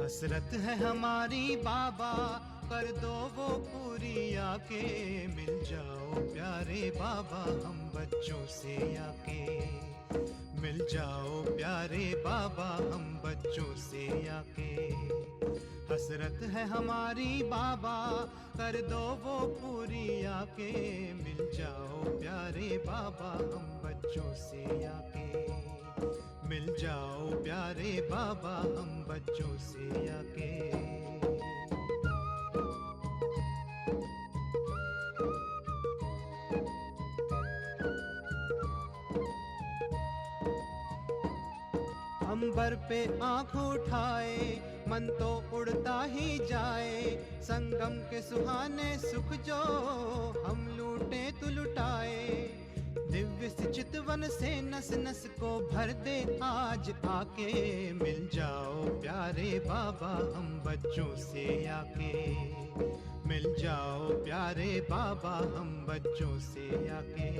हसरत है हमारी बाबा, कर दो वो पूरी आके। मिल जाओ प्यारे बाबा हम बच्चों से आके। मिल जाओ प्यारे बाबा हम बच्चों से आके। हसरत है हमारी बाबा, कर दो वो पूरी आके। मिल जाओ प्यारे बाबा हम बच्चों से आके। मिल जाओ प्यारे बाबा हम बच्चों से आके। अंबर पे आँख उठाए, मन तो उड़ता ही जाए। संगम के सुहाने सुख जो हम लूटे तो लुटाए। दिव्य सी चितवन से नस नस को भर दे आज आके। मिल जाओ प्यारे बाबा हम बच्चों से आके। मिल जाओ प्यारे बाबा हम बच्चों से आके।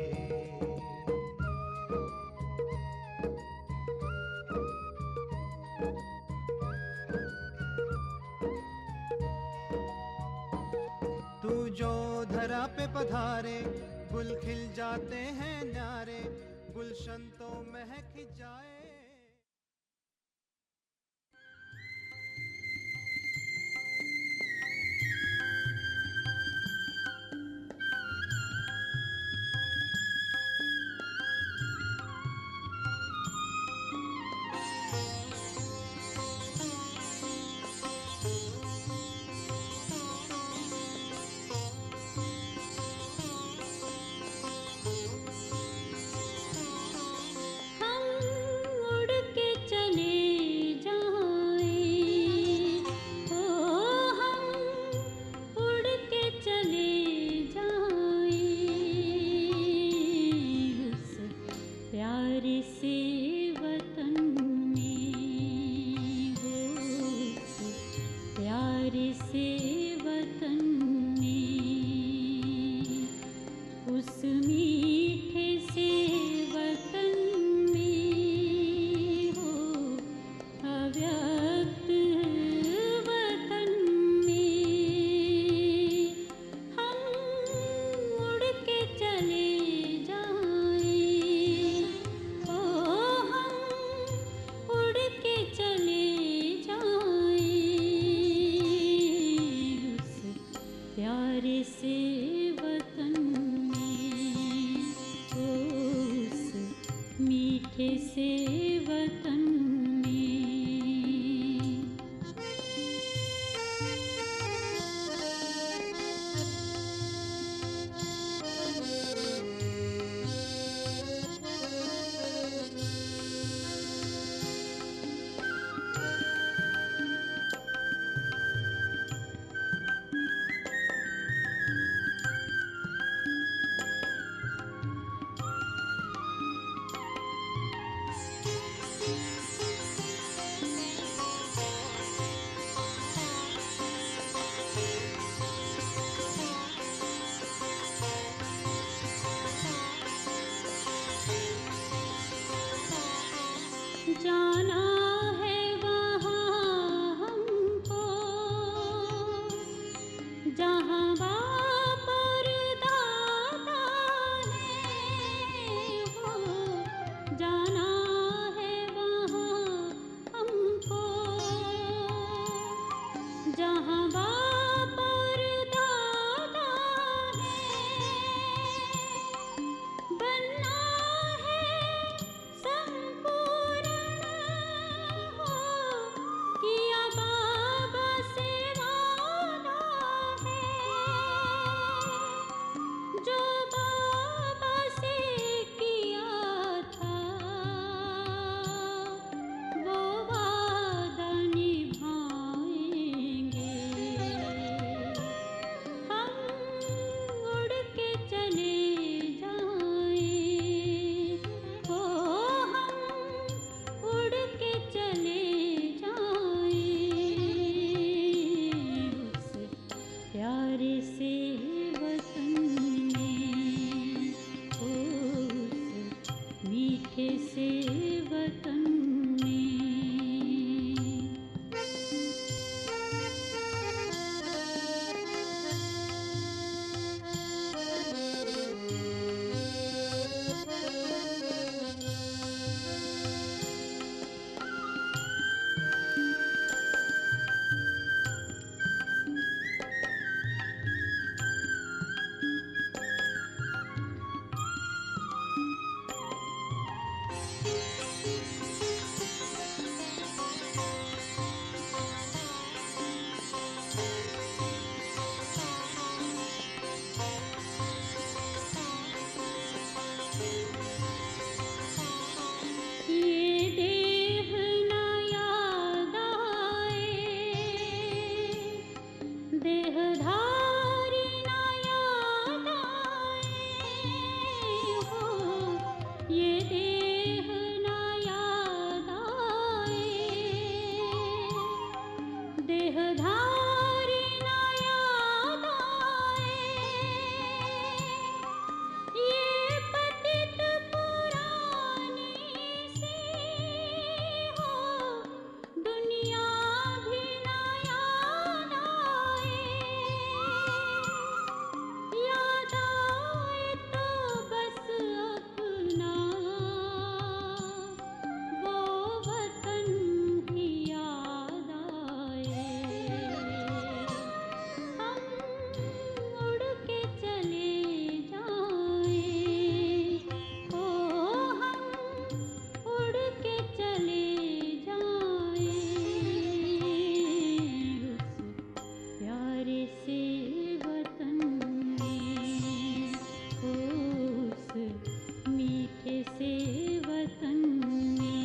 तू जो धरा पे पधारे, गुल खिल जाते हैं न्यारे। गुलशन तो महक जाए। मीठे से वतन ये देह न याद आए, देहधारी न याद आए हो, ये देह न याद आए, देहधारी न याद आए, ये पतित पुरानी सी हो, दुनिया भी न याद आए, याद आए तो बस अपना वो वतन ही याद आए। हम उड़ के चले जाएं, ओ हम उड़ के चले जाएं, उस प्यारे से वतन में, उस मीठे से वतन में।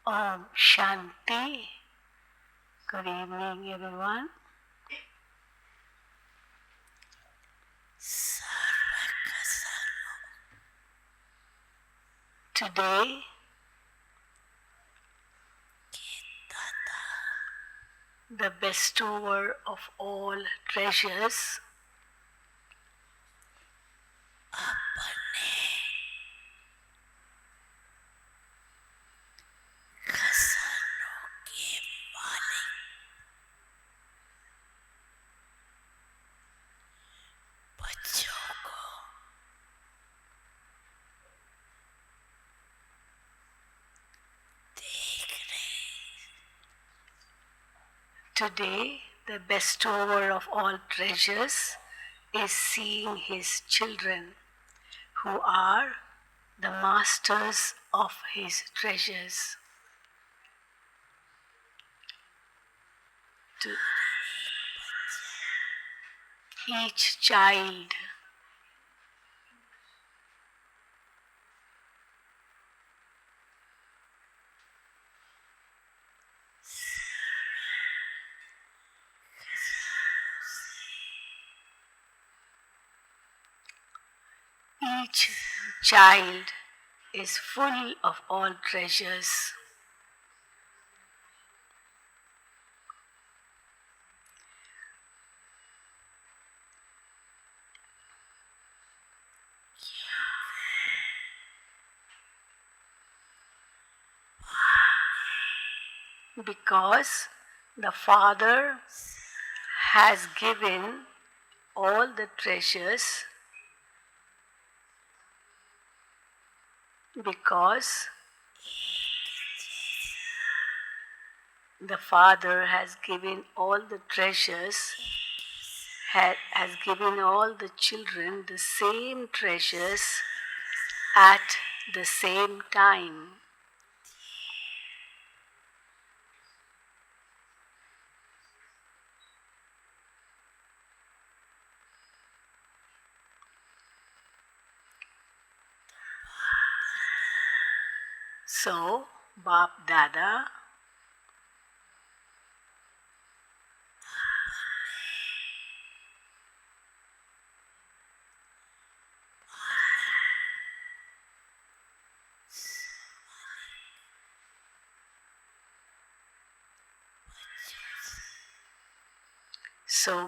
Om Shanti. Good evening, everyone. Today, the bestower of all treasures Today, the bestower of all treasures is seeing his children who are the masters of his treasures. To each child each child is full of all treasures. Because the Father has given all the treasures, because the Father has given all the treasures, has given all the children the same treasures at the same time. So,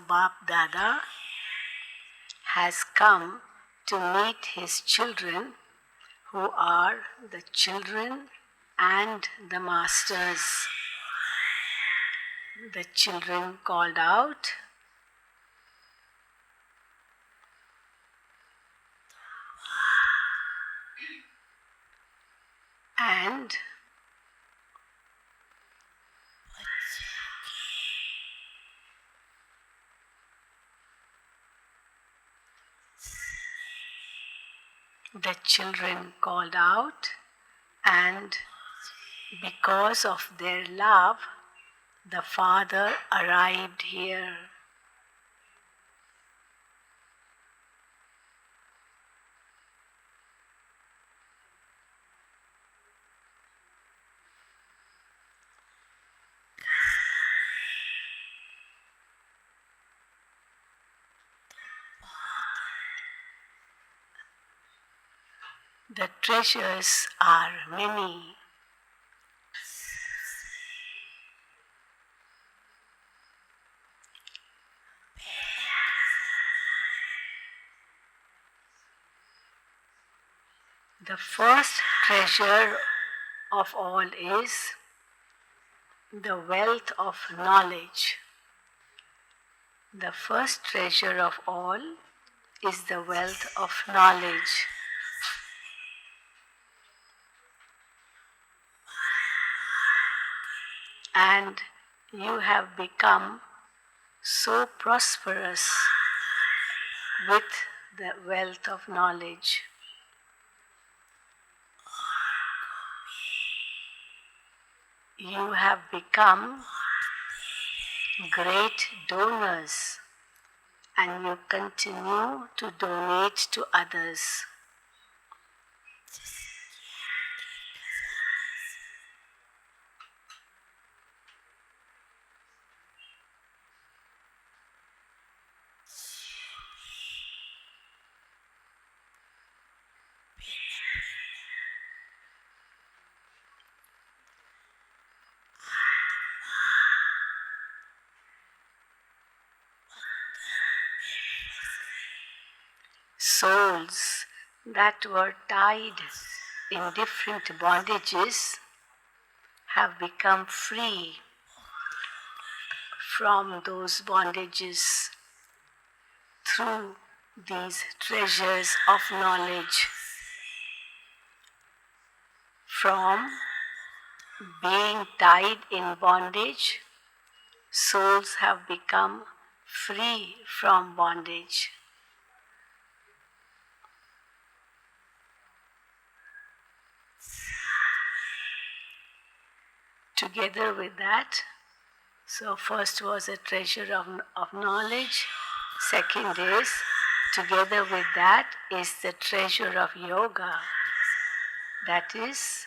Bap Dada has come to meet his children who are the children and the masters. The children called out, and the children called out, and because of their love, the Father arrived here. The treasures are many. The first treasure of all is the wealth of knowledge. The first treasure of all is the wealth of knowledge. And you have become so prosperous with the wealth of knowledge. You have become great donors, and you continue to donate to others. that were tied in different bondages have become free from those bondages through these treasures of knowledge. From being tied in bondage, souls have become free from bondage. Together with that, so first was a treasure of knowledge. Second is, together with that is the treasure of yoga, that is,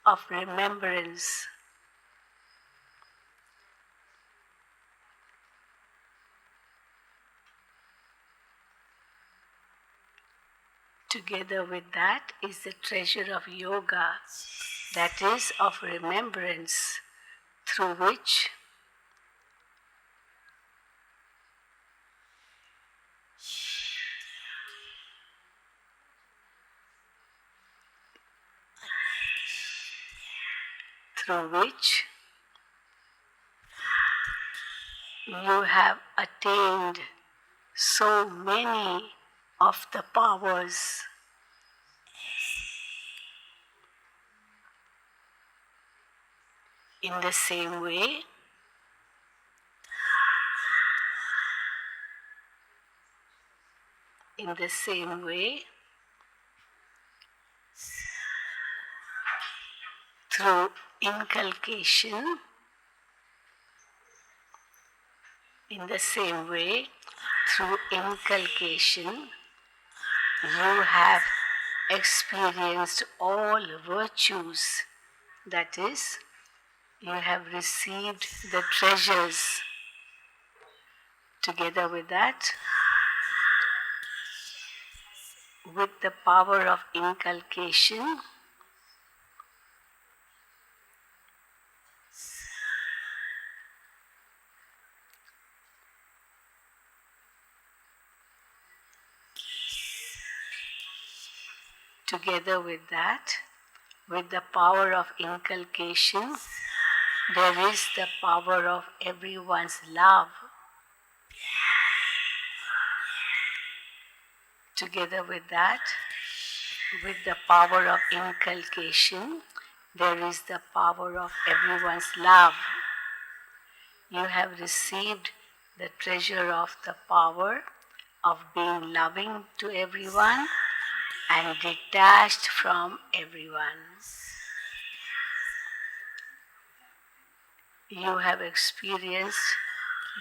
of remembrance. Together with that is the treasure of yoga, that is, of remembrance, through which you have attained so many of the powers. In the same way, through inculcation, you have experienced all virtues, that is, you have received the treasures. Together with that, with the power of inculcation, with the power of inculcation, there is the power of everyone's love. Together with that, with the power of inculcation, there is the power of everyone's love. You have received the treasure of the power of being loving to everyone and detached from everyone. You have experienced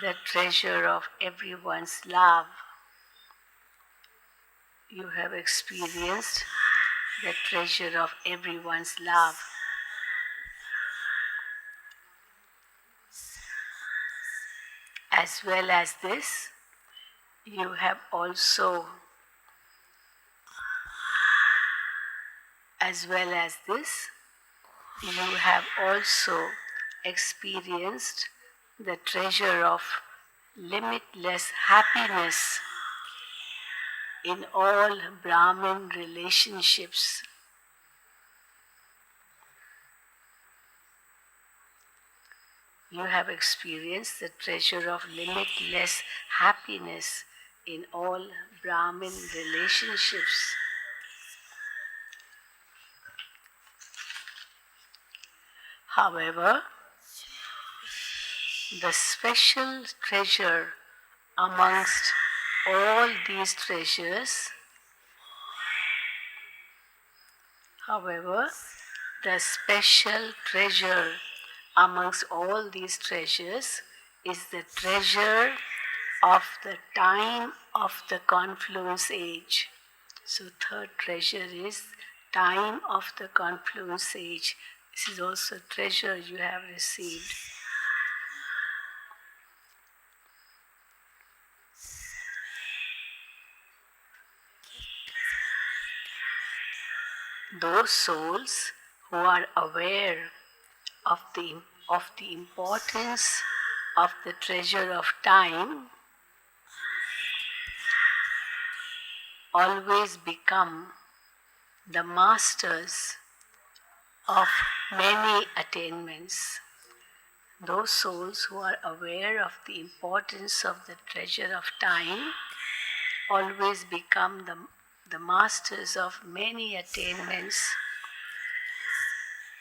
the treasure of everyone's love. You have experienced the treasure of everyone's love. As well as this, you have also experienced the treasure of limitless happiness in all Brahmin relationships. You have experienced the treasure of limitless happiness in all Brahmin relationships. However, the special treasure amongst all these treasures, is the treasure of the time of the confluence age. So third treasure is time of the confluence age. This is also a treasure you have received. Those souls who are aware of the importance of the treasure of time always become the masters of many attainments. Those souls who are aware of the importance of the treasure of time always become the masters of many attainments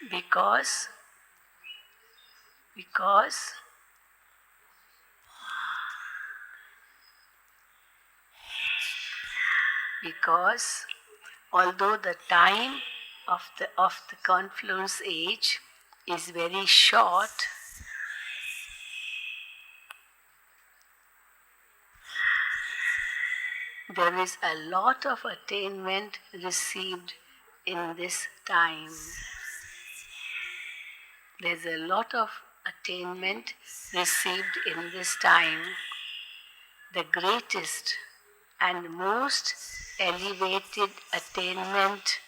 because although the time of the confluence age is very short, there is a lot of attainment received in this time. There's a lot of attainment received in this time. The greatest and most elevated attainment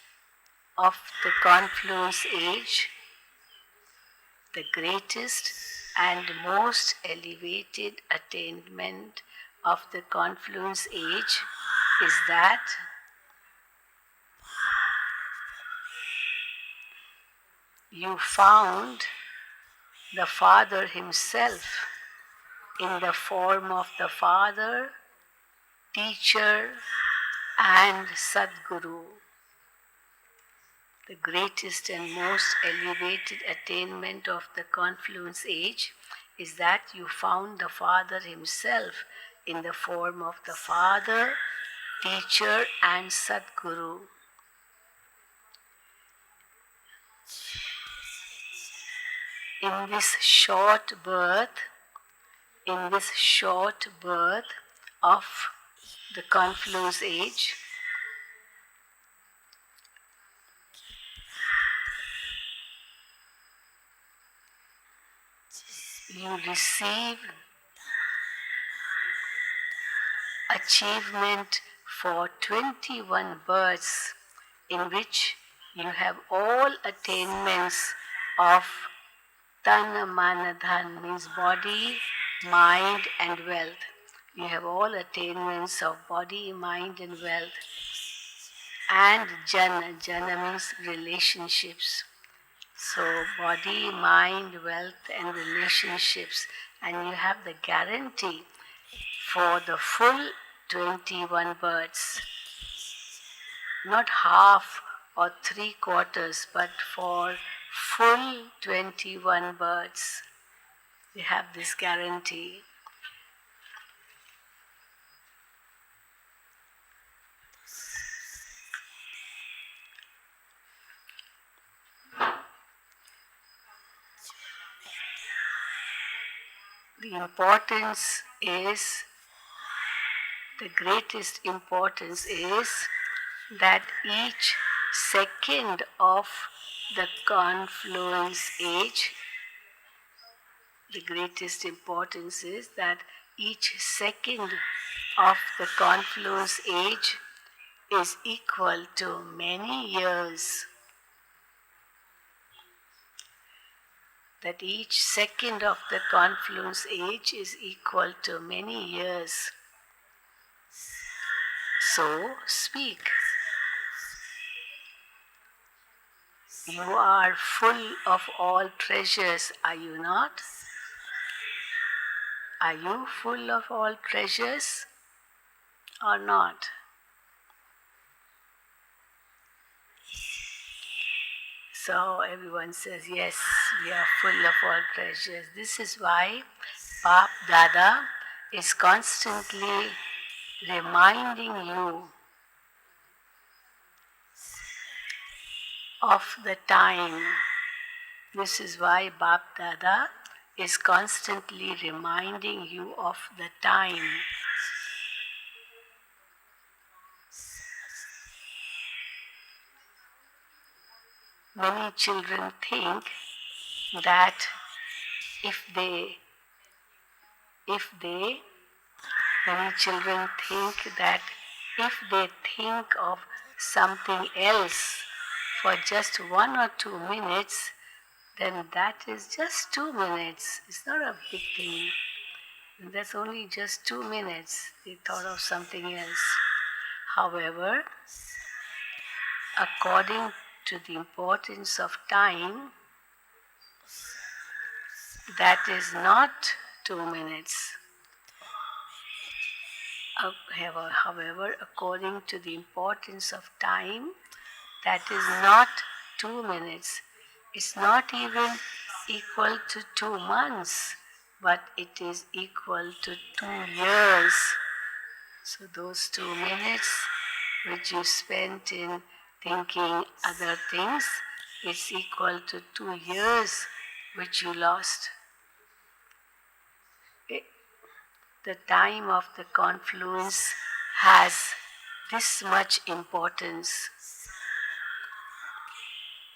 of the confluence age, the greatest and most elevated attainment of the confluence age is that you found the Father Himself in the form of the Father, Teacher, and Sadguru. The greatest and most elevated attainment of the confluence age is that you found the Father Himself in the form of the Father, Teacher, and Sadguru. In this short birth of the confluence age, you receive achievement for 21 births in which you have all attainments of Tan, Mana, Dhan, means body, mind and wealth. You have all attainments of body, mind and wealth. And Jana, Jana means relationships. So body, mind, wealth and relationships. And you have the guarantee for the full 21 births. Not half or 3/4, but for full 21 births. We have this guarantee. The greatest importance is that each second of the confluence age, the greatest importance is that each second of the confluence age is equal to many years. That each second of the confluence age is equal to many years. So speak. You are full of all treasures, are you not? Are you full of all treasures or not? So everyone says, yes, we are full of all treasures. This is why Bap Dada is constantly reminding you of the time. This is why Bap Dada is constantly reminding you of the time. Many children think that many children think that if they think of something else for just 1 or 2 minutes, then that is just 2 minutes. It's not a big thing. That's only just 2 minutes. They thought of something else. However, according to the importance of time, that is not 2 minutes. However, according to the importance of time, that is not 2 minutes. It's not even equal to 2 months, but it is equal to 2 years. So those 2 minutes which you spent in thinking other things, is equal to 2 years which you lost. The time of the confluence has this much importance.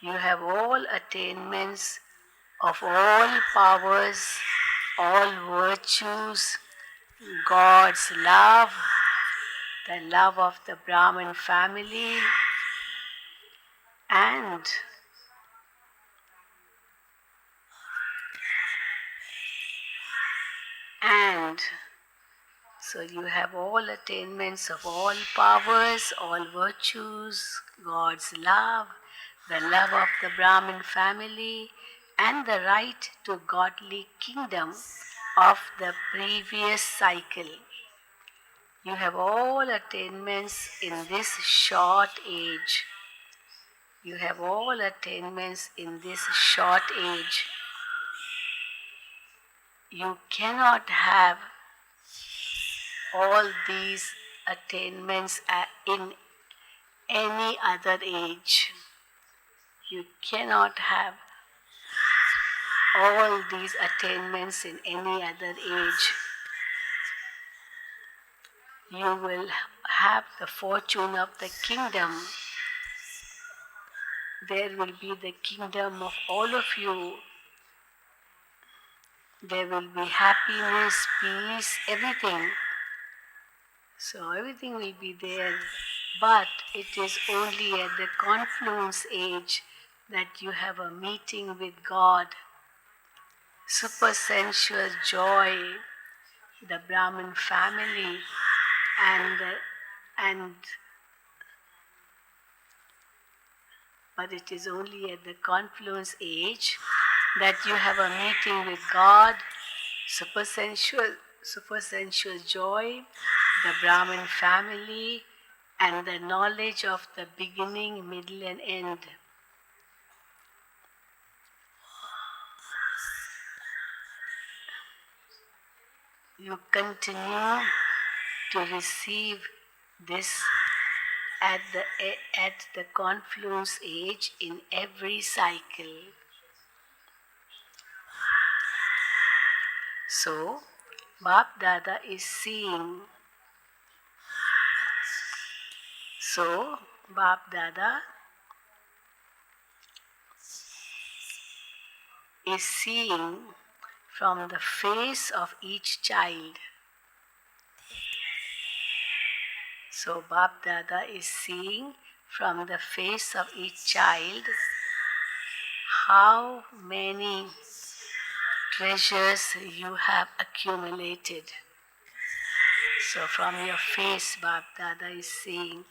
You have all attainments of all powers, all virtues, God's love, the love of the Brahmin family, and so you have all attainments of all powers, all virtues, God's love, the love of the Brahmin family, and the right to godly kingdom of the previous cycle. You have all attainments in this short age. You have all attainments in this short age. You cannot have all these attainments in any other age. You cannot have all these attainments in any other age. You will have the fortune of the kingdom. There will be the kingdom of all of you. There will be happiness, peace, everything. So everything will be there, but it is only at the confluence age that you have a meeting with God. Supersensual joy, the Brahmin family, but it is only at the confluence age that you have a meeting with God, supersensual joy, the Brahmin family, and the knowledge of the beginning, middle, and end. You continue to receive this at the confluence age in every cycle. So, Bap Dada is seeing. So, Bap Dada is seeing from the face of each child. So, Bap Dada is seeing from the face of each child how many treasures you have accumulated. So from your face, Bap Dada is seeing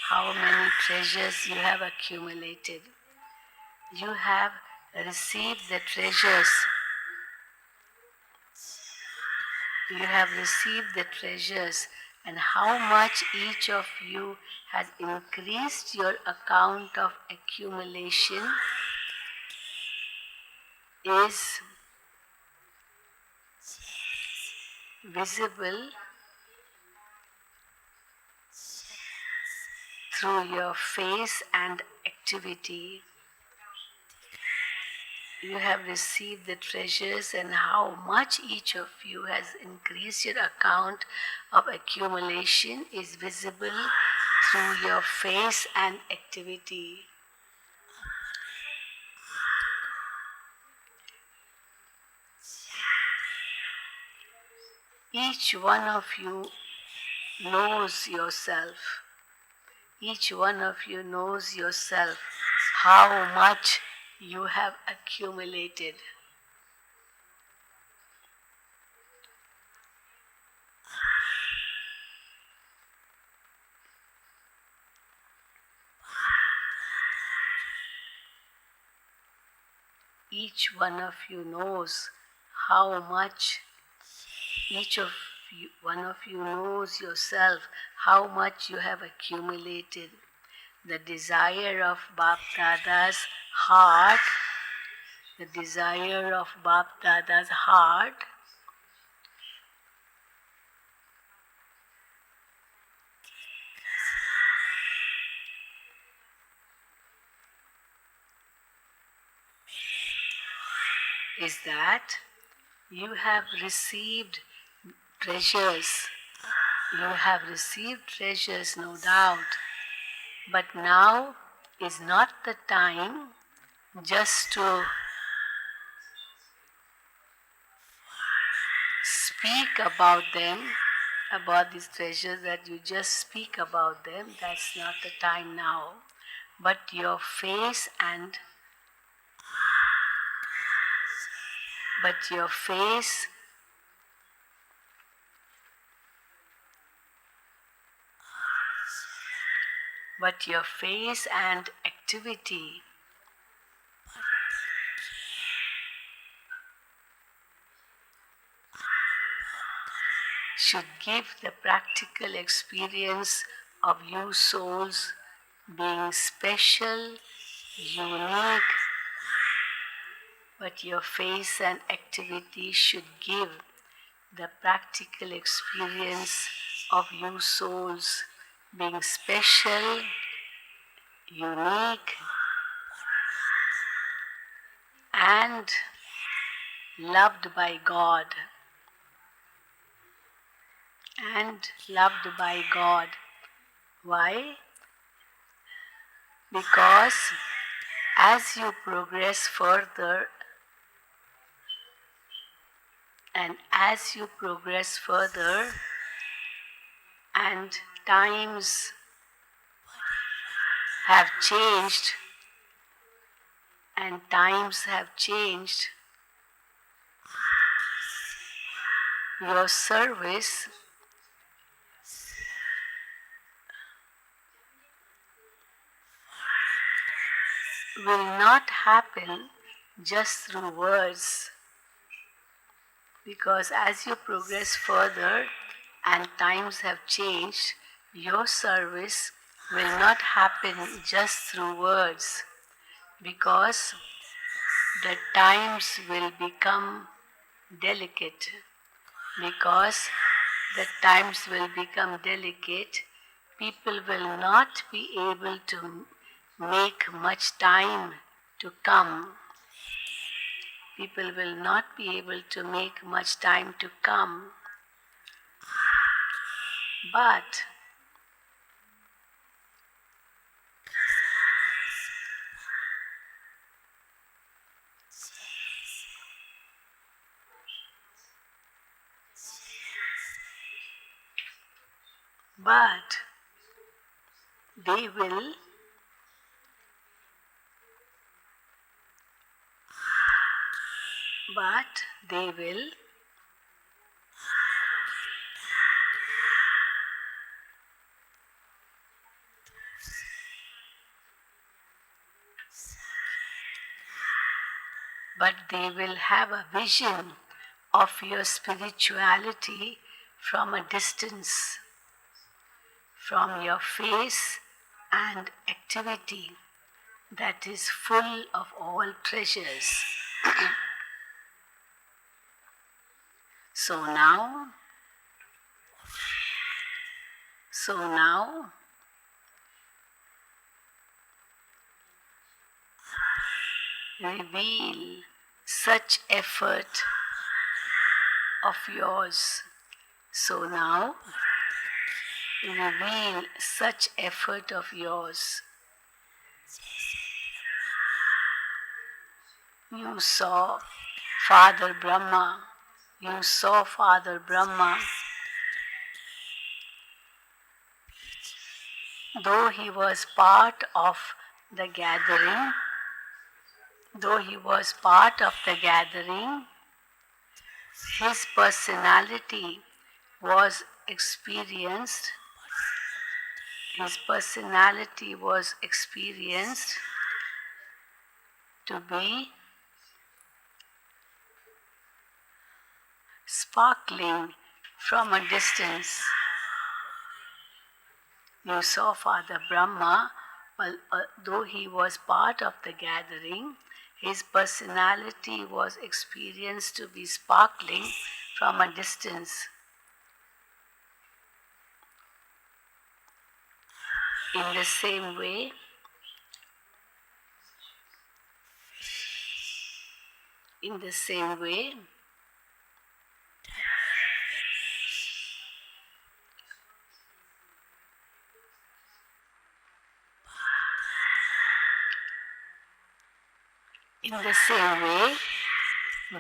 how many treasures you have accumulated. You have received the treasures. You have received the treasures, and how much each of you has increased your account of accumulation is visible through your face and activity. You have received the treasures, and how much each of you has increased your account of accumulation is visible through your face and activity. Each one of you knows yourself. Each one of you knows yourself, how much you have accumulated. each one of you knows how much one of you knows yourself, how much you have accumulated. The desire of Bap Dada's heart, the desire of Bap Dada's heart is that you have received treasures. You have received treasures, no doubt. But now is not the time just to speak about them, about these treasures, that you just speak about them. That's not the time now. But your face and activity should give the practical experience of you souls being special, unique, but your face and activity should give the practical experience of you souls being special, unique, and loved by God. Why? Because as you progress further and times have changed, your service will not happen just through words. Because as you progress further and times have changed, your service will not happen just through words. Because the times will become delicate. People will not be able to make much time to come. But they will have a vision of your spirituality from a distance, from your face and activity that is full of all treasures. So now, reveal such effort of yours. So now, reveal such effort of yours. You saw Father Brahma. Though he was part of the gathering, his personality was experienced to be sparkling from a distance. You saw Father Brahma, though he was part of the gathering, his personality was experienced to be sparkling from a distance. In the same way, in the same way,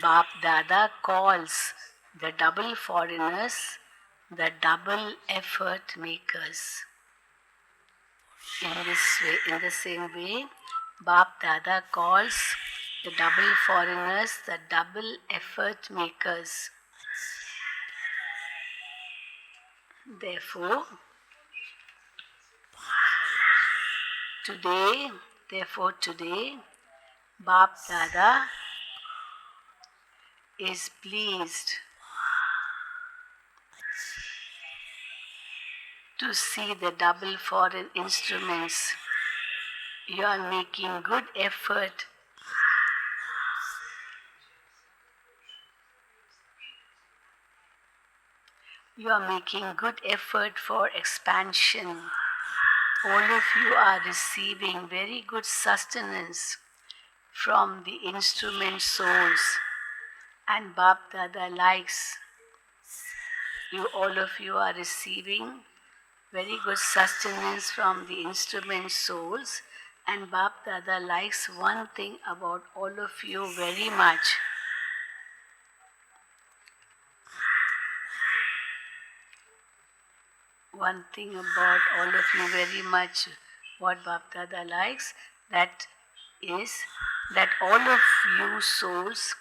Bap Dada calls the double foreigners the double effort makers. In the same way, Bap Dada calls the double foreigners the double effort makers. Therefore, today, Bap Dada is pleased to see the double foreign instruments. You are making good effort. You are making good effort for expansion. All of you are receiving very good sustenance from the instrument souls, and Bap Dada likes you. All of you are receiving very good sustenance from the instrument souls, and Bap Dada likes one thing about all of you very much. One thing about all of you very much, what Bap Dada likes, that is that all of you souls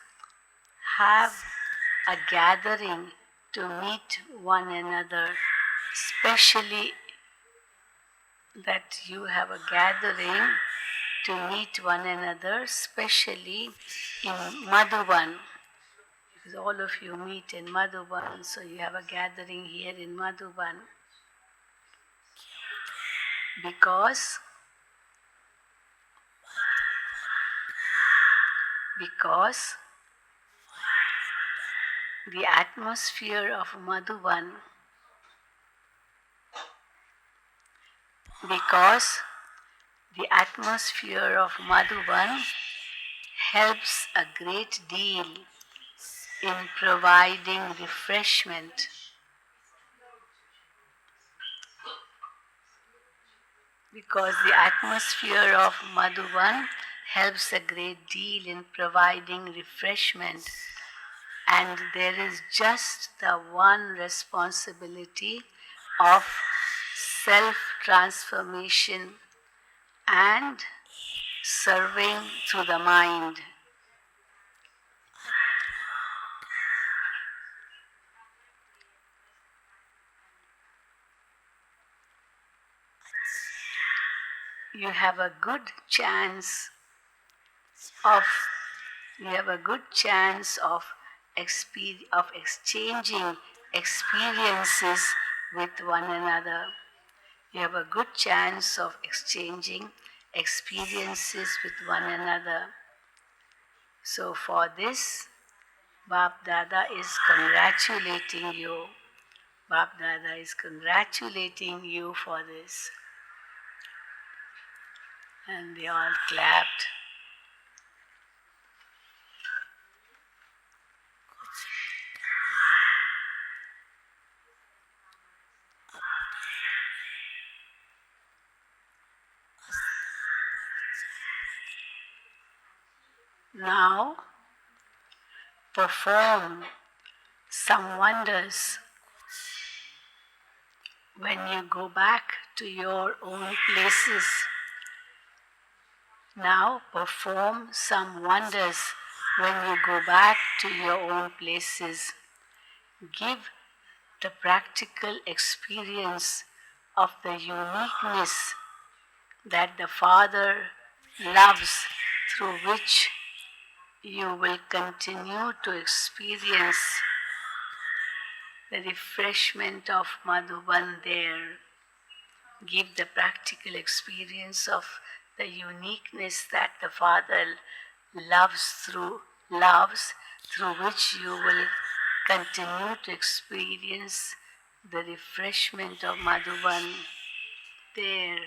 have a gathering to meet one another, especially that you have a gathering to meet one another, especially in Madhuban. Because all of you meet in Madhuban, so you have a gathering here in Madhuban. Because the atmosphere of Madhuban, helps a great deal in providing refreshment. Because the atmosphere of Madhuban helps a great deal in providing refreshment, and there is just the one responsibility of self-transformation and serving through the mind. You have a good chance of exchanging experiences with one another. You have a good chance of exchanging experiences with one another. So for this, Bap Dada is congratulating you. Bap Dada is congratulating you for this. And they all clapped. Now, perform some wonders when you go back to your own places. Now perform some wonders when you go back to your own places. Give the practical experience of the uniqueness that the Father loves, through which you will continue to experience the refreshment of Madhuban there. Give the practical experience of the uniqueness that the Father loves, through which you will continue to experience the refreshment of Madhuban there.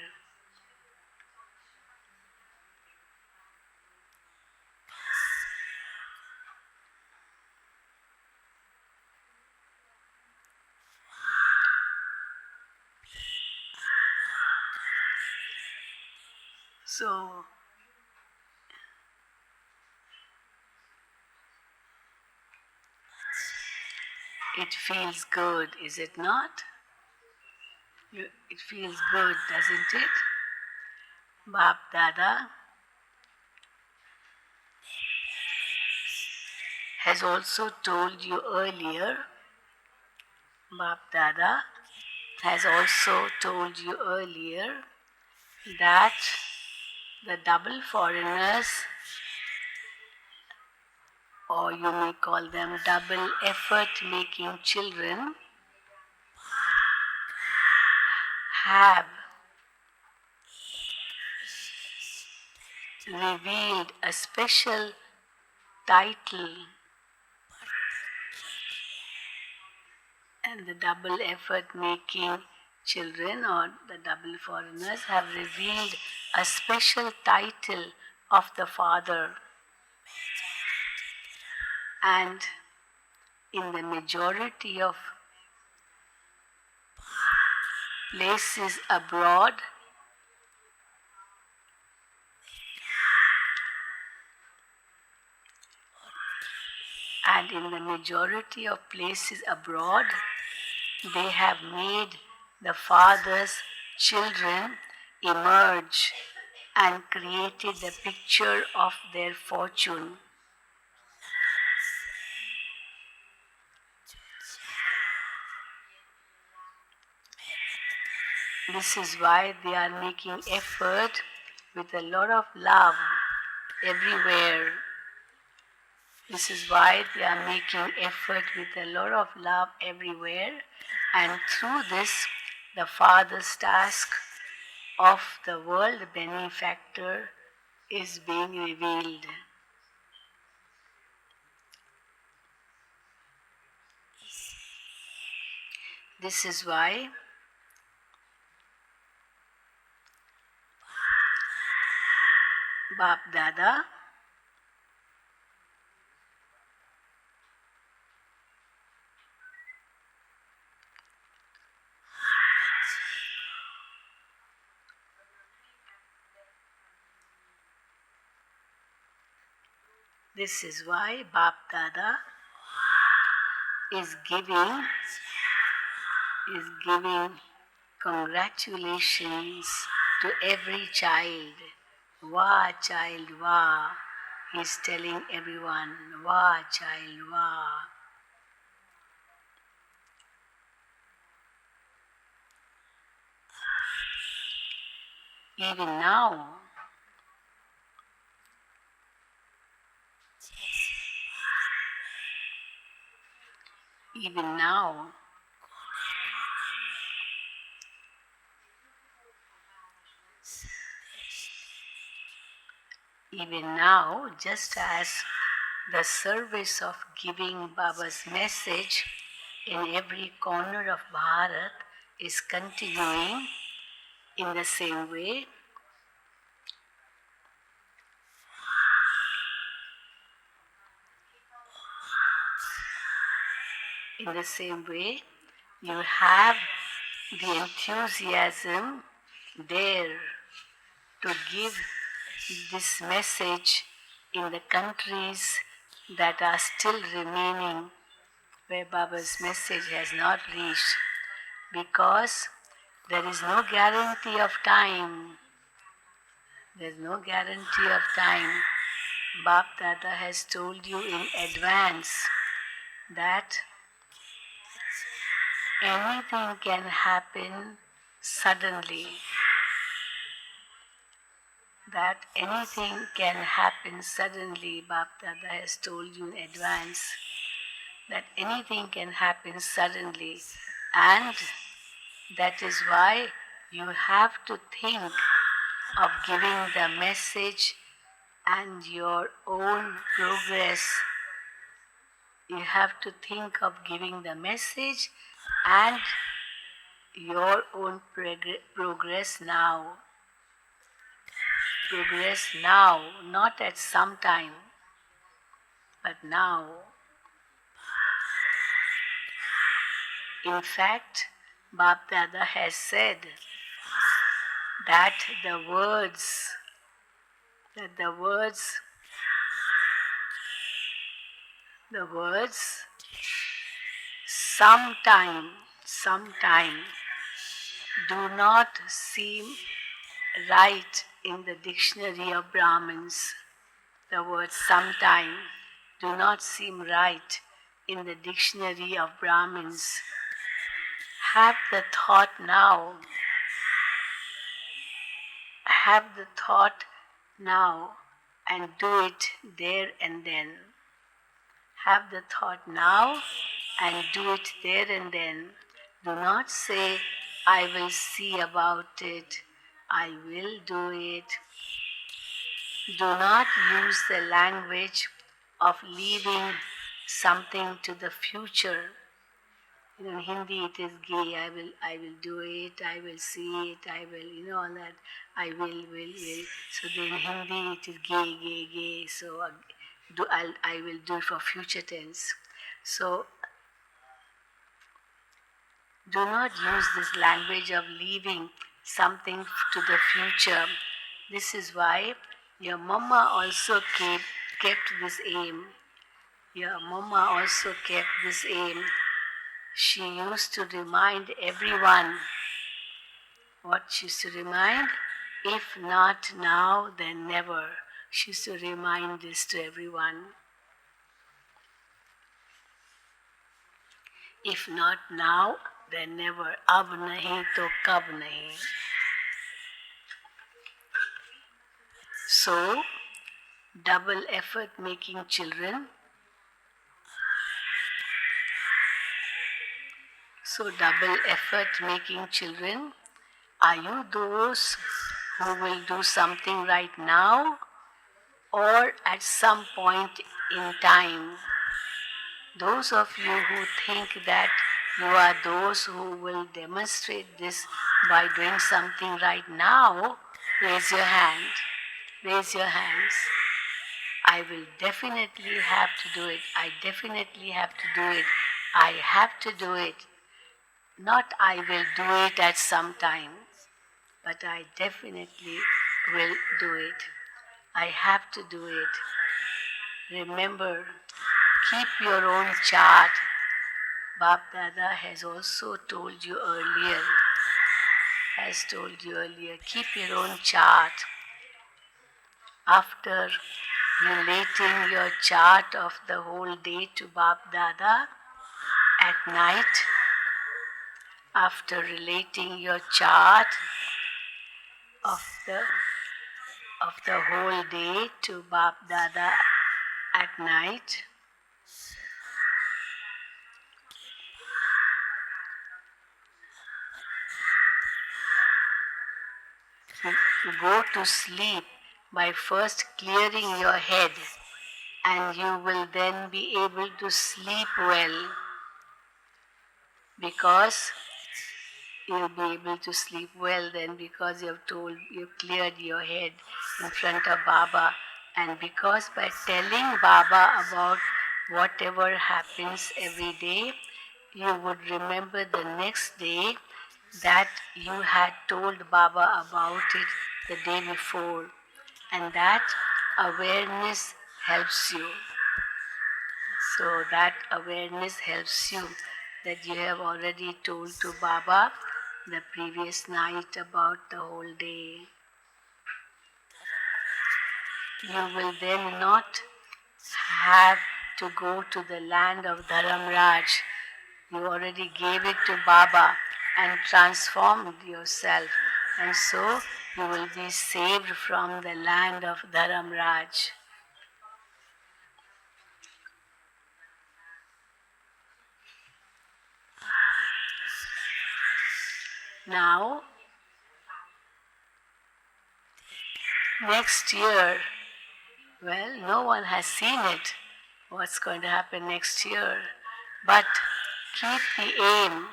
So, it feels good, is it not? It feels good, doesn't it? Bap Dada has also told you earlier, Bap Dada has also told you earlier that the double foreigners, or you may call them double effort making children, have revealed a special title, and the double effort making children or the double foreigners have revealed a special title of the Father. And in the majority of places abroad, they have made the Father's children emerge and created the picture of their fortune. This is why they are making effort with a lot of love everywhere. This is why they are making effort with a lot of love everywhere, and through this, the Father's task of the world benefactor is being revealed. This is why Bap Dada is giving congratulations to every child. Wah, child, wah. He's telling everyone, wah, child, wah. Even now, just as the service of giving Baba's message in every corner of Bharat is continuing, in the same way, you have the enthusiasm there to give this message in the countries that are still remaining, where Baba's message has not reached, because there is no guarantee of time. There's no guarantee of time. Bap Dada has told you in advance that anything can happen suddenly. Bap Dada has told you in advance that anything can happen suddenly, and that is why you have to think of giving the message and your own progress. You have to think of giving the message and your own progress now. Progress now, not at some time, but now. In fact, Bap Dada has said that the words sometime do not seem right in the dictionary of Brahmins. The words sometime do not seem right in the dictionary of Brahmins. Have the thought now. Have the thought now and do it there and then. Have the thought now and do it there and then. Do not say, I will see about it, I will do it. Do not use the language of leaving something to the future. In Hindi it is gay, I will do it, I will see it, I will, all that, I will. So then in Hindi it is gay. So I will do it for future tense. So do not use this language of leaving something to the future. This is why your mama also kept this aim. Your mama also kept this aim. She used to remind everyone. What she used to remind? If not now, then never. She used to remind this to everyone. If not now, then never. Ab nahi to kab nahi. So, double effort making children. Are you those who will do something right now or at some point in time? Those of you who think that you are those who will demonstrate this by doing something right now, raise your hand. Raise your hands. I will definitely have to do it. I definitely have to do it. I have to do it. Not I will do it at some time, but I definitely will do it. I have to do it. Remember, keep your own chart. Bap Dada has also told you earlier, keep your own chart. After relating your chart of the whole day to Bap Dada at night, after relating your chart of the whole day to Bap Dada at night, go to sleep by first clearing your head, and you will then be able to sleep well, because you'll be able to sleep well then, because you've cleared your head in front of Baba, and because by telling Baba about whatever happens every day, you would remember the next day that you had told Baba about it the day before, and that awareness helps you. So that awareness helps you that you have already told to Baba the previous night about the whole day. You will then not have to go to the land of Dharamraj. You already gave it to Baba and transformed yourself, and so you will be saved from the land of Dharamraj. Now, next year, well, no one has seen it, what's going to happen next year. But keep the aim,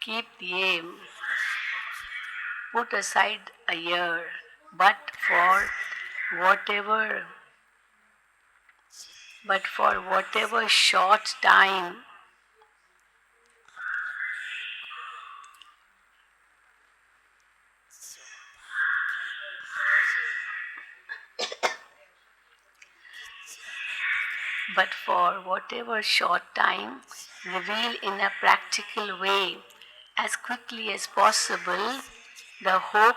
keep the aim. Put aside a year, but for whatever, but for whatever short time, but for whatever short time, reveal in a practical way, as quickly as possible, the hope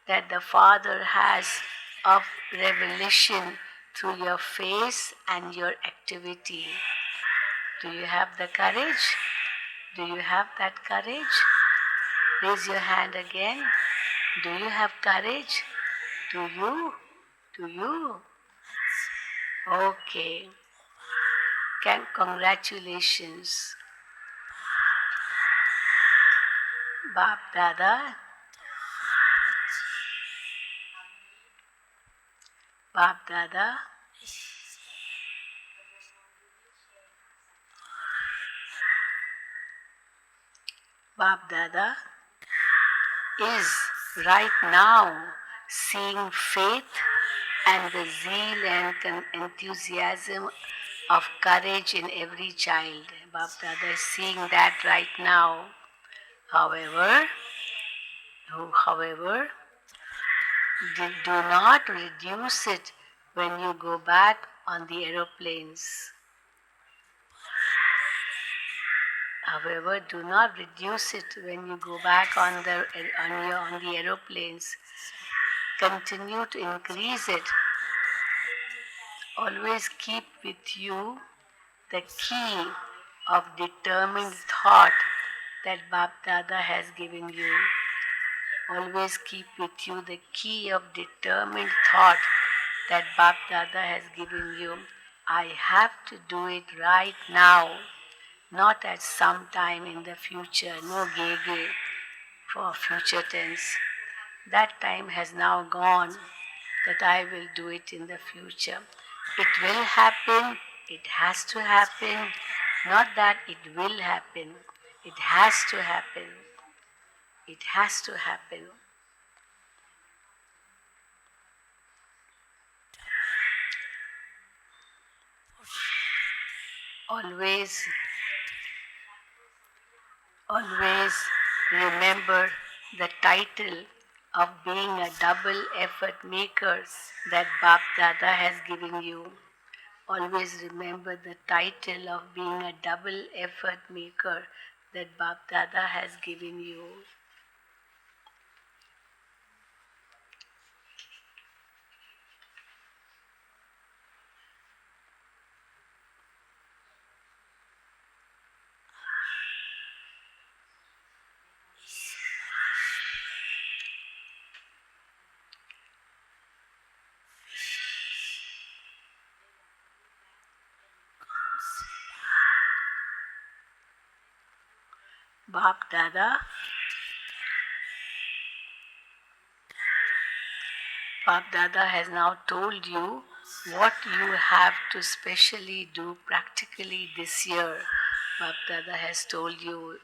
that the Father has of revelation through your face and your activity. Do you have the courage? Do you have that courage? Raise your hand again. Do you have courage? Do you? Do you? Okay. Congratulations. Bap Dada. Bap Dada. Bap Dada is right now seeing faith and the zeal and enthusiasm of courage in every child. Bap Dada is seeing that right now. However, do not reduce it when you go back on the aeroplanes. However, do not reduce it when you go back on the aeroplanes. Continue to increase it. Always keep with you the key of determined thought that Bap Dada has given you. Always keep with you the key of determined thought that Bap Dada has given you. I have to do it right now, not at some time in the future. No gege for future tense. That time has now gone, that I will do it in the future. It will happen, it has to happen, not that it will happen. It has to happen. It has to happen. Always remember the title of being a double effort maker that Bap Dada has given you. Always remember the title of being a double effort maker that Bap Dada has given you. Bap Dada has now told you what you have to specially do practically this year. Bap Dada has told you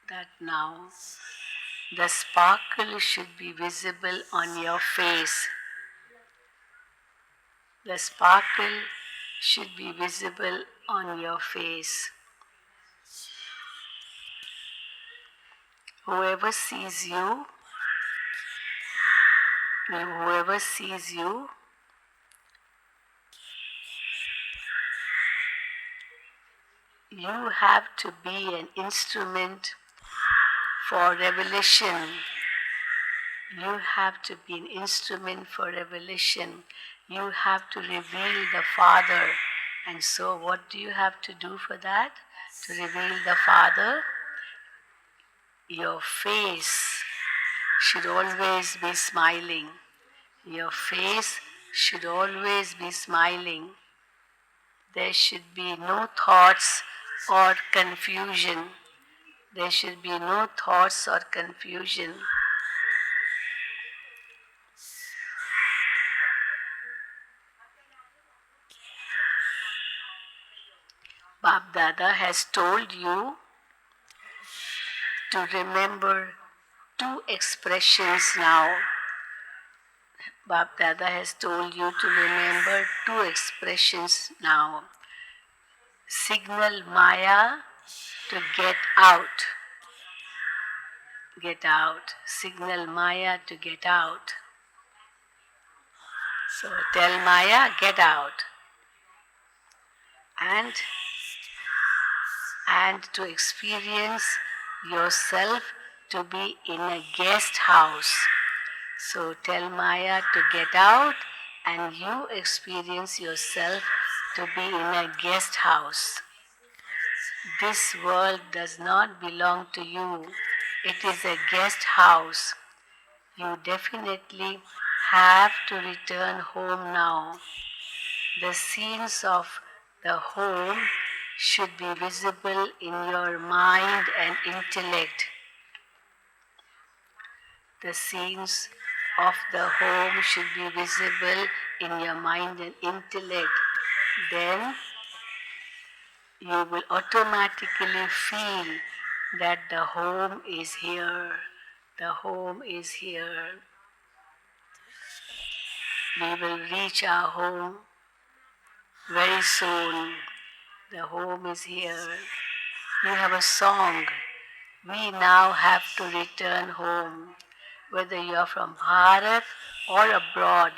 that now the sparkle should be visible on your face. The sparkle should be visible on your face. Whoever sees you, you have to be an instrument for revelation. You have to be an instrument for revelation. You have to reveal the Father. And so what do you have to do for that? To reveal the Father? Your face should always be smiling. Your face should always be smiling. There should be no thoughts or confusion. There should be no thoughts or confusion. Bap Dada has told you to remember two expressions now. Bap Dada has told you to remember two expressions now. Signal Maya to get out. Get out. Signal Maya to get out. So tell Maya, get out. And to experience yourself to be in a guest house. So tell Maya to get out and you experience yourself to be in a guest house. This world does not belong to you. It is a guest house. You definitely have to return home now. The scenes of the home should be visible in your mind and intellect. The scenes of the home should be visible in your mind and intellect. Then you will automatically feel that the home is here. The home is here. We will reach our home very soon. The home is here. You have a song. We now have to return home. Whether you are from Bharat or abroad,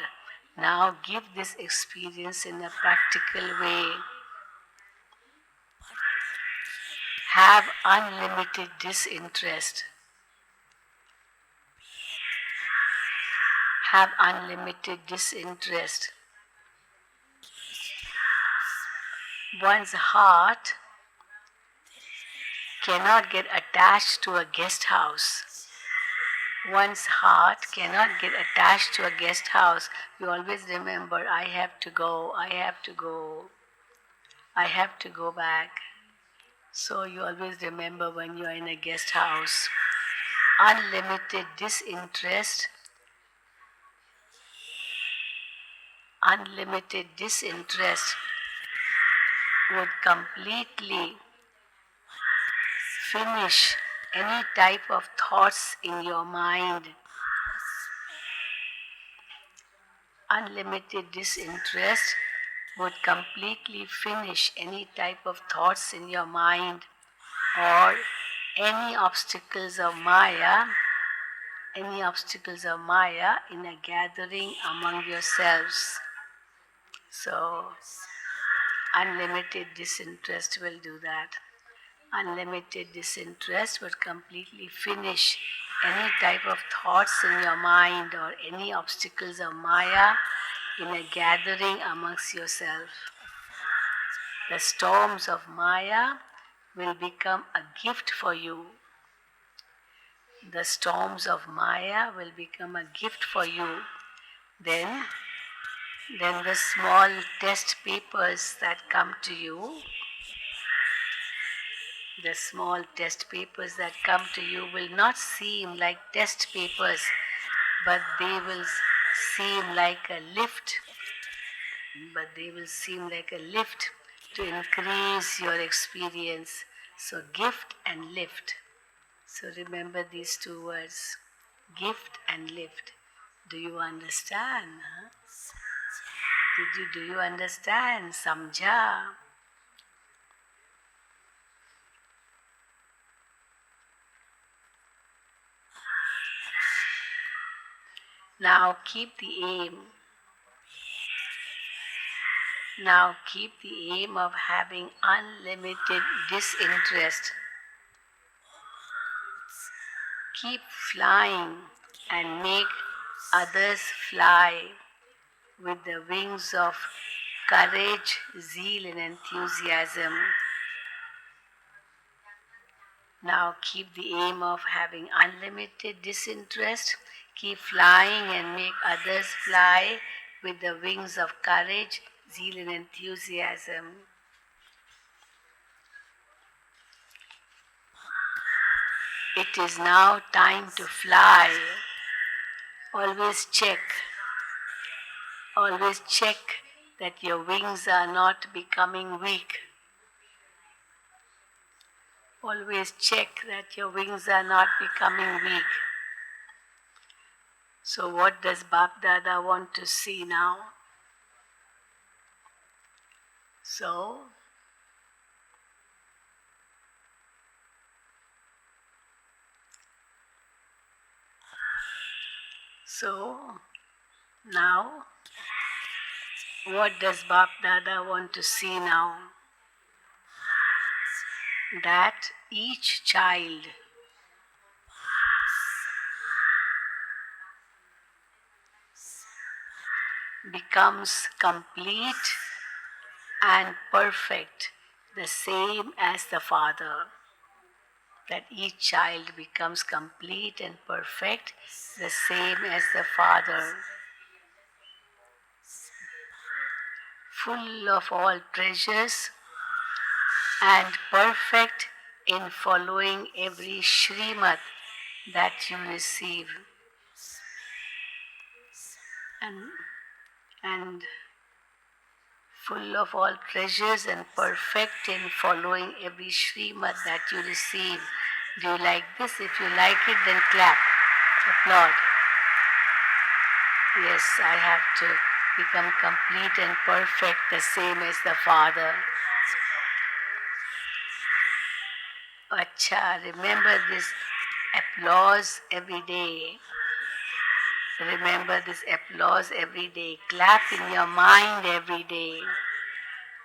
now give this experience in a practical way. Have unlimited disinterest. Have unlimited disinterest. One's heart cannot get attached to a guest house. One's heart cannot get attached to a guest house. You always remember, I have to go, I have to go, I have to go back. So you always remember when you are in a guest house. Unlimited disinterest. Unlimited disinterest would completely finish any type of thoughts in your mind. Unlimited disinterest would completely finish any type of thoughts in your mind or any obstacles of Maya in a gathering among yourselves. So, unlimited disinterest will do that. Unlimited disinterest would completely finish any type of thoughts in your mind or any obstacles of Maya in a gathering amongst yourself. The storms of Maya will become a gift for you. The storms of Maya will become a gift for you. Then the small test papers that come to you, will not seem like test papers, but they will seem like a lift. To increase your experience. So gift and lift. So remember these two words, gift and lift. Do you understand? Huh? Do you understand? Samjha? Now keep the aim of having unlimited disinterest. Keep flying and make others fly with the wings of courage, zeal and enthusiasm. Now keep the aim of having unlimited disinterest. Keep flying and make others fly with the wings of courage, zeal and enthusiasm. It is now time to fly. Always check that your wings are not becoming weak. Always check that your wings are not becoming weak. So what does Bap Dada want to see now? So now, what does Bap Dada want to see now? That each child becomes complete and perfect, the same as the Father. That each child becomes complete and perfect, the same as the Father. Full of all treasures and perfect in following every Shrimad that you receive. And full of all treasures and perfect in following every Shrimad that you receive. Do you like this? If you like it, then clap, applaud. Yes, I have to become complete and perfect, the same as the Father. Acha, remember this applause every day. Remember this applause every day. Clap in your mind every day.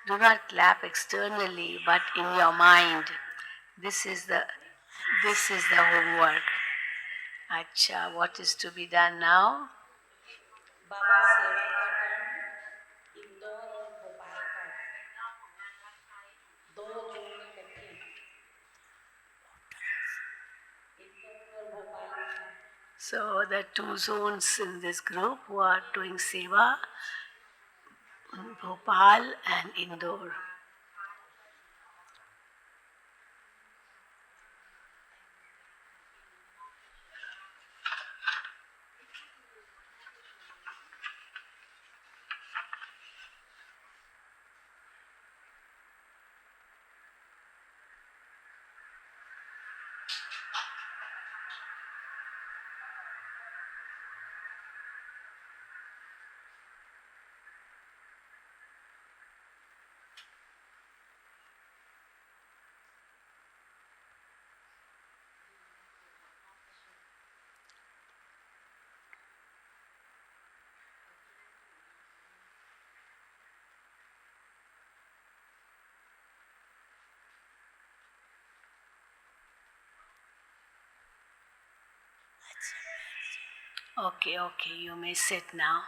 Do not clap externally, but in your mind. This is the homework. Acha, what is to be done now? बाबा सेवा का turn Indore और भोपाल का है। 2 zone इकट्ठे हैं, इंदौर और भोपाल का है। So the 2 zones in this group who are doing seva, Bhopal and Indore. Okay, you may sit now.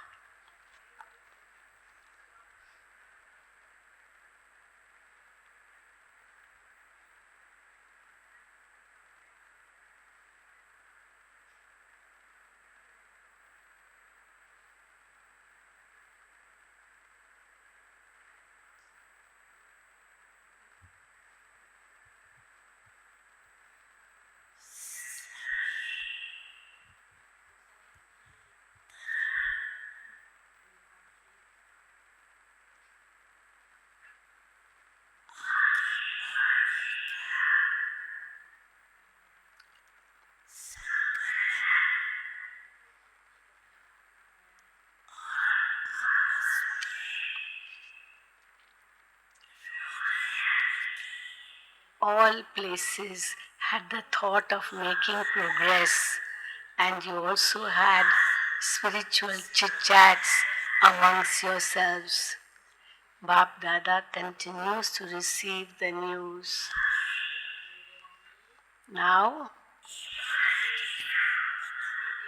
All places had the thought of making progress, and you also had spiritual chit-chats amongst yourselves. Bap Dada continues to receive the news. Now,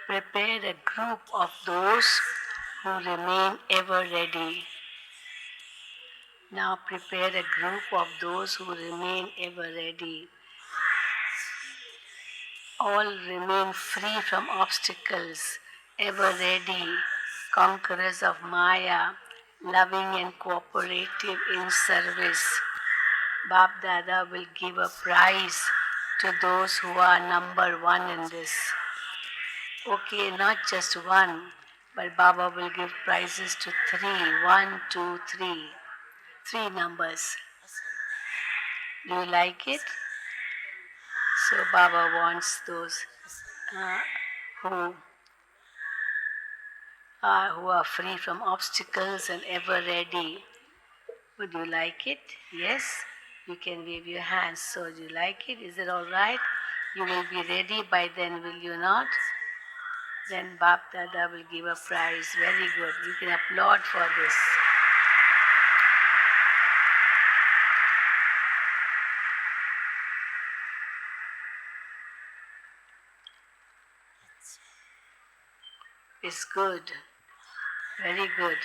prepare a group of those who remain ever ready. Now prepare a group of those who remain ever ready. All remain free from obstacles, ever ready, conquerors of Maya, loving and cooperative in service. Bap Dada will give a prize to those who are number one in this. Okay, not just one, but Baba will give prizes to three. 1, 2, 3. 3 numbers. Do you like it? So Baba wants those who are free from obstacles and ever ready. Would you like it? Yes? You can wave your hands. So do you like it? Is it all right? You will be ready by then, will you not? Then Bap Dada will give a prize. Very good. You can applaud for this. It's good. Very good.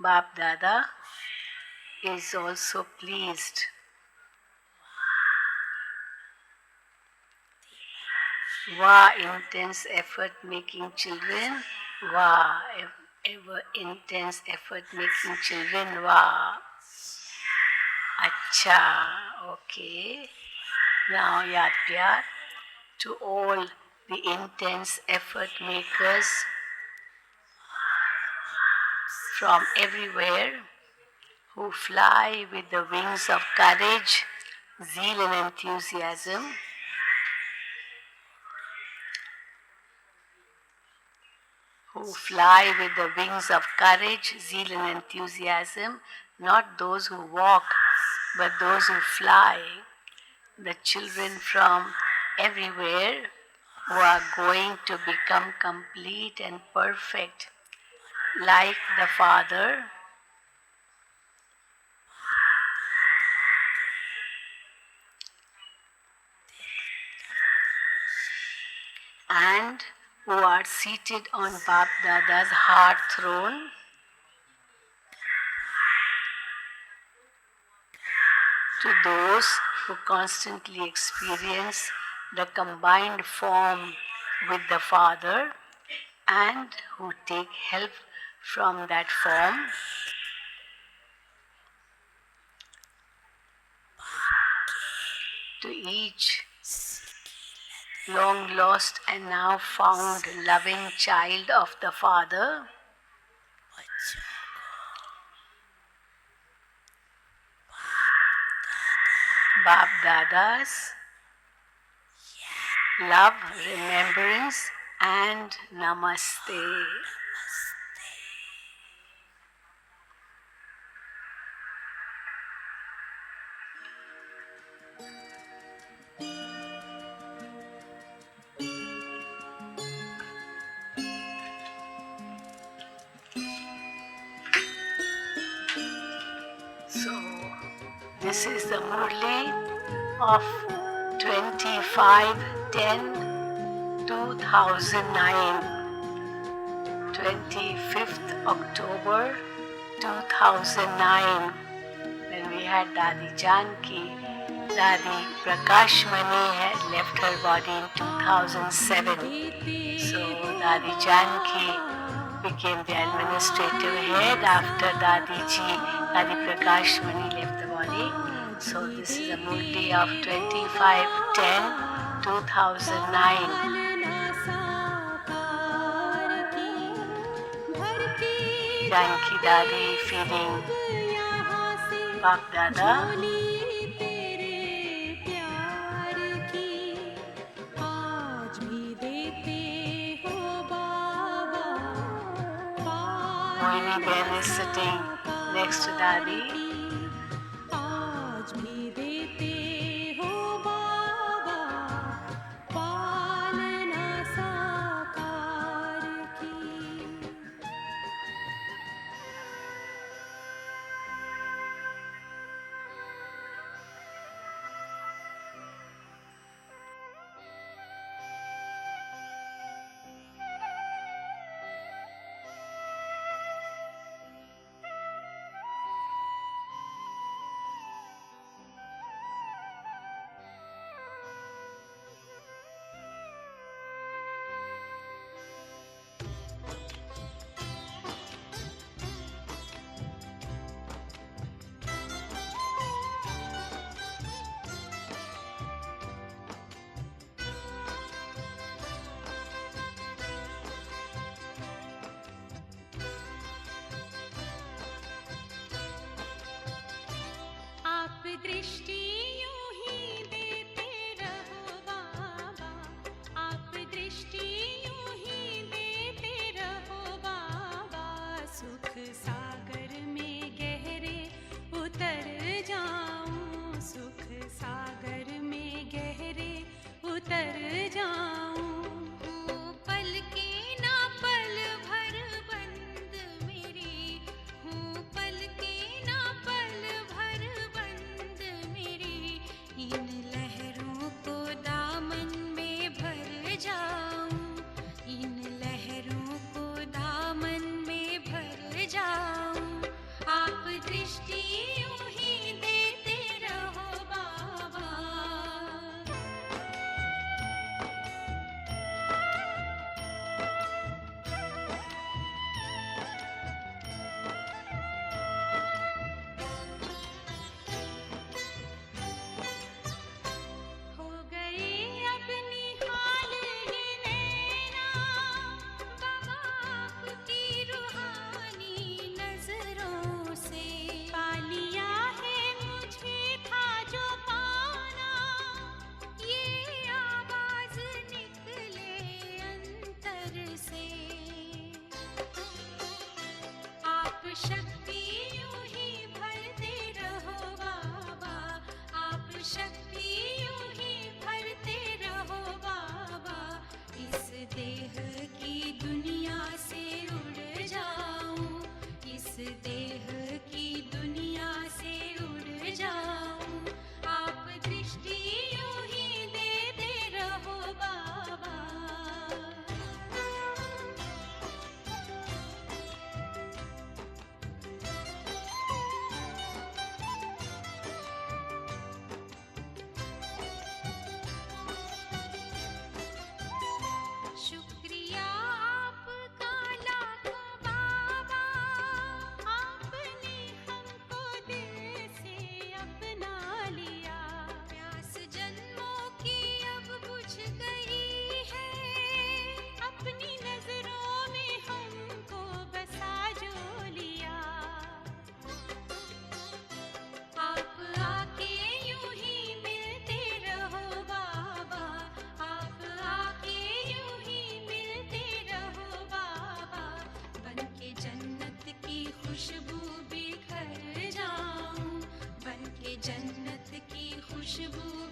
Bap Dada is also pleased. Wow, intense effort making children. Wow, ever intense effort making children. Wow. Acha, okay. Now, Yad Pyar, to all the intense effort makers from everywhere who fly with the wings of courage, zeal, and enthusiasm. Who fly with the wings of courage, zeal, and enthusiasm, not those who walk, but those who fly. The children from everywhere who are going to become complete and perfect, like the Father. And who are seated on Bap Dada's heart throne. To those who constantly experience the combined form with the Father and who take help from that form. To each long lost and now found loving child of the Father, Bap Dada's love, remembrance, and namaste. So, this is the Murli of 25/10/2009, 25th October 2009, when we had Dadi Janki. Dadi Prakashmani had left her body in 2007. So Dadi Janki became the administrative head after Dadi Prakashmani left the body. So this is a Murli of 25/10/2009. Janki Dadi feeding Bap Dada. Moini Ben is sitting next to Dadi. सागर में गहरे उतर जाऊं। हूँ पल के ना पल भर बंद मेरी, हूँ पल के ना पल भर बंद मेरी। इन लहरों को दामन में भर जाऊं, इन लहरों को दामन में भर जाऊं। आप दृष्टि यूं ही देते रहो बाबा। हो गए अब निहाल ये नैना बाबा आपकी रूहानी नजरों से। पा लिया है मुझे था जो पाना, ये आवाज निकले अंतर से। आप शक्ति यूं ही भरते रहो बाबा, आप शक्ति यूं ही भरते रहो बाबा। इस देह की दुनिया से उड़ जाऊं, इस देह की दुनिया से उड़ जाऊं। आप दृष्टि यूं ही देते रहो बाबा। शुक्रिया आपका लाखों बाबा, आपने हमको दिल से अपना लिया। प्यास जन्मों की अब बुझ गई है, अपनी नजरों में हमको बसा जो लिया। आप आके यूं ही मिलते रहो बाबा, आप आके यूं ही मिलते रहो बाबा। बनके जन्नत की खुशबू बिखर जाऊं, बनके जन्नत की खुशबू